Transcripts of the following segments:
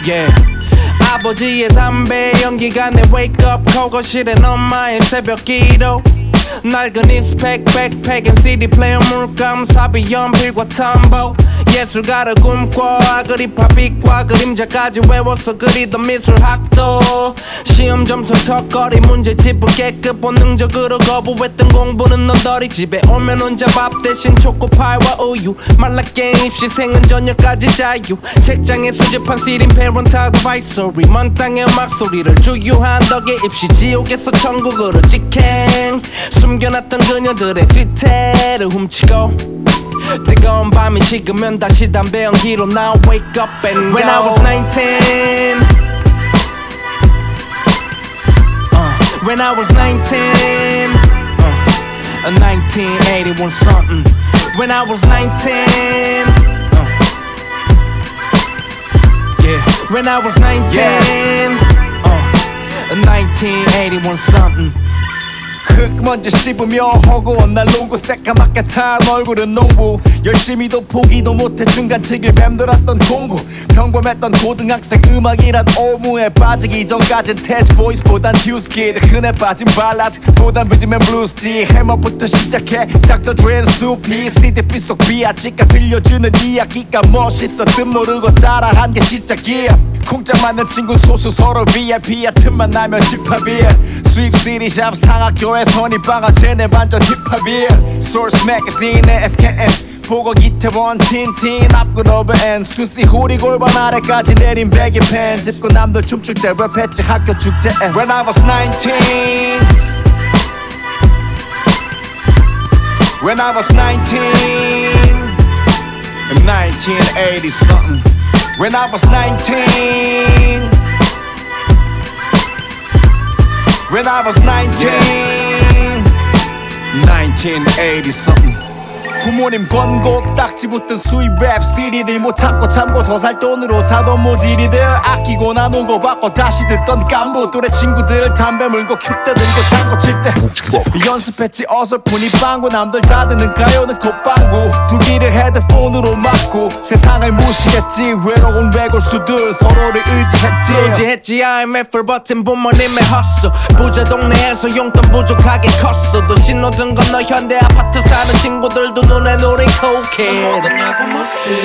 yeah. 아버지의 담배 연기가 내 wake up call. 거실엔 엄마의 새벽 기도. 낡은 익스팩 백팩 앤 CD 플레이어 물감 사비 연필과 텀보. 예술가를 꿈꿔 아그리파 빛과 그림자까지 외워서 그리던 미술학도. 시험 점수 턱걸이 문제집은 깨끗 본능적으로 거부했던 공부는 너덜이. 집에 오면 혼자 밥 대신 초코파이와 우유. 말랐게 입시 생은 저녁까지 자유. 책장에 수집한 CD 페런트 어드바이서리. 먼 땅의 음악 소리를 주유한 덕에 입시 지옥에서 천국으로 직행. 숨겨놨던 그녀들의 뒤태를 훔치고. 뜨거운 밤이 식으면 다시 담배 연기로 나 wake up and go. When I was 19 When I was 19 1981 something. When I was 19 yeah. When I was 19 1981 something. 흙 먼저 씹으며 허구한 날 농구 새까맣게 탄 얼굴은 농부. 열심히도 포기도 못해 중간치길 맴돌았던 공부. 평범했던 고등학생 음악이란 오무에 빠지기 전까진 태즈 보이스보단 듀스키드. 흔해 빠진 발라드보단 리듬 앤 블루스지. 해머부터 시작해 닥터 드레 스누피. CDP 속 비아치가 들려주는 이야기가 멋있어. 뜻 모르고 따라한 게 시작이야. 콩짝 맞는 친구 소수 서로 VIP야. 틈만 나면 집합이야. 수입 CD샵 상학교에 선입방아 쟤네 완전 힙합이야. Source Magazine의 FKN 보고 기태원 틴틴 앞글 오버 앤 수시 후리 골반 아래까지 내린 베개 펜 짚고 남들 춤출 때 랩했지 학교 축제엔. When I was 19 When I was 19 in 1980 something. When I was 19 When I was 19 1980 something. 부모님 권고 딱지 붙은 수입 랩 CD들 못 참고 참고서 살 돈으로 사던 모질이들. 아끼고 나누고 받고 다시 듣던 깐부. 또래 친구들 담배 물고 큐대 들고 장구 칠때 연습했지 어설프니 빵구. 남들 다 듣는 가요는 콧방구. 두기를 헤드폰으로 막고 세상을 무시했지. 외로운 외골수들 서로를 의지했지. IMF를 버틴 부모님의 헛수. 부자 동네에서 용돈 부족하게 컸어. 또 신호등 건너 현대 아파트 사는 친구들도 눈에 노린 cocaine.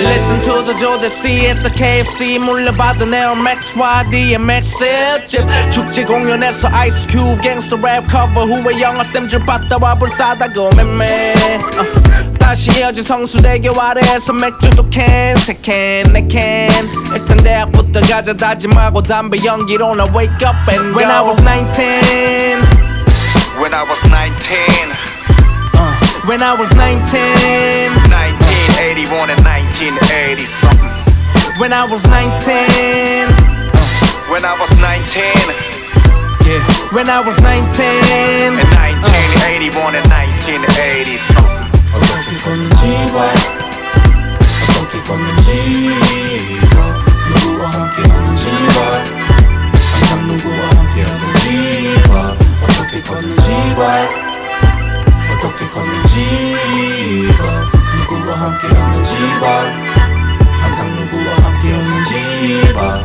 Listen to the Joe C at the KFC. 물려받은 Air Max YDMX 집. 축제 공연에서 Ice Cube gangsta rap cover 후에 영어쌤 줄 받다와 불사다고 맴매. 다시 이어진 성수대교 아래에서 맥주도 캔 세캔 내캔. 일단 대학부터 가자 다짐하고 담배 연기로 나 wake up and go. When I was 19 When I was 19 When I was 19 1981 and 1980 something. When I was 19 When I was 19 yeah. When I was 19 in 1981 and 1980 something. 어떻게 걷는지와 어떻게 걷는지와 누구와 함께 하는지와 항상 누구와 함께 하는지와 어떻게 걷는지와 어떻게 걷는지와 누구와 함께 하는지와 항상 누구와 함께 하는지와